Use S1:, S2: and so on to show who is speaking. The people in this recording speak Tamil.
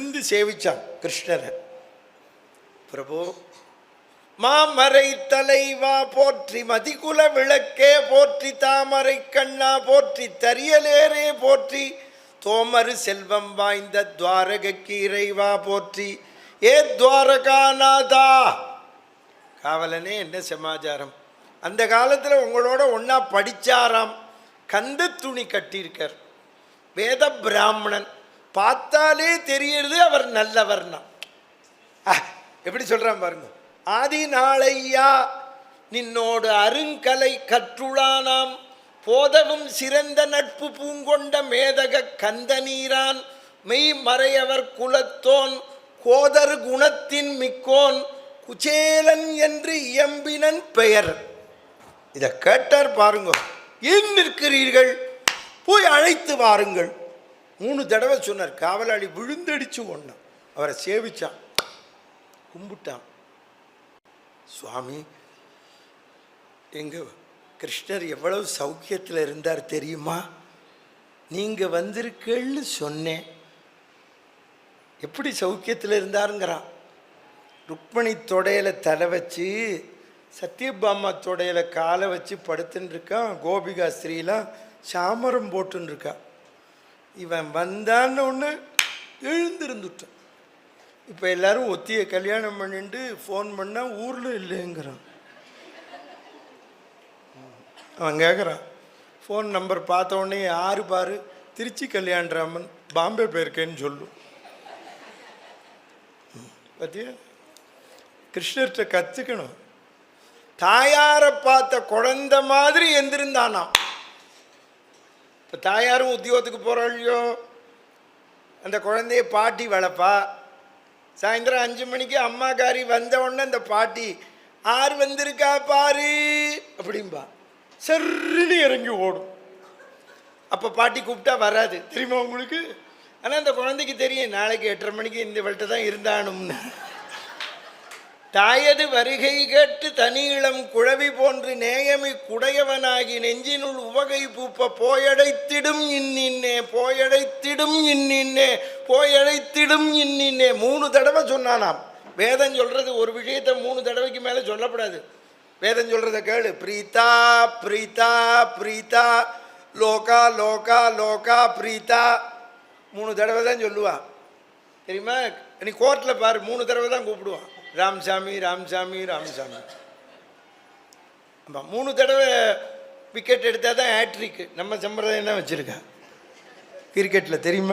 S1: விழுந்து சேவிச்சான் கிருஷ்ணரை. பிரபு மாமரை தலைவா போற்றி, மதிகுல விளக்கே போற்றி, தாமரை கண்ணா போற்றி, தரியலேரே போற்றி, தோமரு செல்வம் வாய்ந்த துவாரகைக்கு இறைவா போற்றி, ஏ துவாரகாநாதா. காவலனே, என்ன சமாச்சாரம்? அந்த காலத்தில் உங்களோட ஒன்றா படித்தாராம். கந்த துணி கட்டியிருக்கார். வேத பிராமணன், பார்த்தாலே தெரியுது அவர் நல்லவர்னா. எப்படி சொல்கிறான் பாருங்க. ஆதி நாளையா நின்னோடு அருங்கலை கற்றுளானாம், போதவும் சிறந்த நட்பு பூங்கொண்ட மேதக கந்த நீரான், மெய் மறையவர் குலத்தோன், கோதர் குணத்தின் மிக்கோன், குச்சேலன் என்று இயம்பினன் பெயர். இதை கேட்டார் பாருங்க. ஏன் நிற்கிறீர்கள், போய் அழைத்து வாருங்கள். 3 தடவை சொன்னார். காவலாளி விழுந்தடிச்சு கொண்டான். அவரை சேவிச்சான், கும்பிட்டான். சுவாமி, எங்க கிருஷ்ணர் எவ்வளவு சௌக்கியத்தில் இருந்தார் தெரியுமா? நீங்கள் வந்திருக்கேன்னு சொன்னேன். எப்படி சௌக்கியத்தில் இருந்தாருங்கிறான். ருக்மணி தொடையில் தலை வச்சு, சத்யபாமா தொடையில் காலை வச்சு படுத்துன்னு இருக்கான். கோபிகா ஸ்திரீலாம் சாமரம் போட்டுன்னு இருக்கா. இவன் வந்தான்னு ஒன்று எழுந்திருந்துட்டான். இப்போ எல்லாரும் ஒத்தியை கல்யாணம் பண்ணிட்டு ஃபோன் பண்ணால் ஊரில் இல்லைங்கிறான். அவன் கேட்குறான். ஃபோன் நம்பர் பார்த்த உடனே யாரு பாரு, திருச்சி கல்யாணராமன் பாம்பே போயிருக்கேன்னு சொல்லும். பார்த்தியா, கிருஷ்ணர்கிட்ட கற்றுக்கணும். தாயாரை பார்த்த குழந்தை மாதிரி எந்திருந்தானாம். இப்போ தாயாரும் உத்தியோகத்துக்கு போகிறாள்லையோ, அந்த குழந்தைய பாட்டி வளர்ப்பா. சாயந்தரம் 5 மணிக்கு அம்மாக்காரி வந்த உடனே அந்த பாட்டி, ஆறு வந்திருக்கா பாரு அப்படின்பா. சர்ன்னு இறங்கி ஓடும். அப்போ பாட்டி கூப்பிட்டா வராது, தெரியுமா உங்களுக்கு? ஆனால் அந்த குழந்தைக்கு தெரியும், நாளைக்கு 8:30 மணிக்கு இந்த வள்கிட்ட தான் இருந்தானும்னு. தாயது வருகை கேட்டு தனியிளம் குழவி போன்று நேயமி குடையவனாகி நெஞ்சினுள் உவகை பூப்ப போயடைத்திடும் இன்னின்னே, போயடைத்திடும் இன்னின்னே, போயடைத்திடும் இன்னின்னே. 3 தடவை சொன்னானாம். வேதம் சொல்கிறது ஒரு விஷயத்தை 3 தடவைக்கு மேலே சொல்லப்படாது. வேதம் சொல்கிறத கேளு. பிரீதா பிரீதா பிரீதா, லோகா லோகா லோகா பிரீதா. 3 தடவை தான் சொல்லுவா, தெரியுமா? நீ கோர்ட்டில் பாரு, 3 தடவை தான் கூப்பிடுவான். ராம்சாமி ராம்சாமி ராம்சாமி. ஆமாம், 3 தடவை விக்கெட் எடுத்தால் தான் ஹேட்ரிக்கு. நம்ம சம்பிரதாயம் தான் வச்சுருக்கா கிரிக்கெட்டில், தெரியுமா?